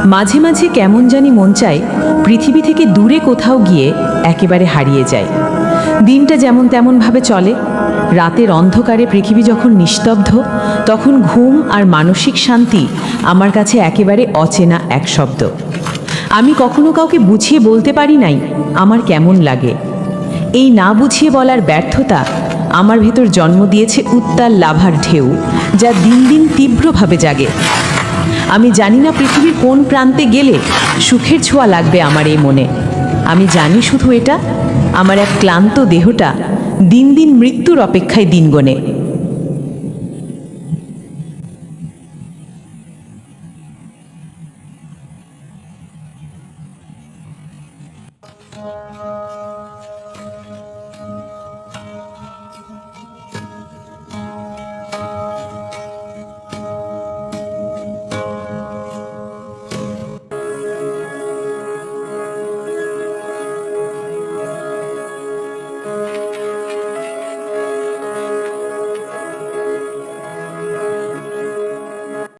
মাঝে মাঝে কেমন জানি মন চায় পৃথিবী থেকে দূরে কোথাও গিয়ে একেবারে হারিয়ে যায়। দিনটা যেমন তেমনভাবে চলে, রাতের অন্ধকারে পৃথিবী যখন নিস্তব্ধ, তখন ঘুম আর মানসিক শান্তি আমার কাছে একেবারে অচেনা এক শব্দ। আমি কখনো কাউকে বুঝিয়ে বলতে পারি নাই আমার কেমন লাগে। এই না বুঝিয়ে বলার ব্যর্থতা আমার ভেতর জন্ম দিয়েছে উত্তাল লাভার ঢেউ, যা দিন দিন তীব্রভাবে জাগে। আমি জানি না পৃথিবীর কোন প্রান্তে গেলে সুখের ছোঁয়া লাগবে আমার এই মনে। আমি জানি শুধু এটা, আমার এক ক্লান্ত দেহটা দিন দিন মৃত্যুর অপেক্ষায় দিন গোনে।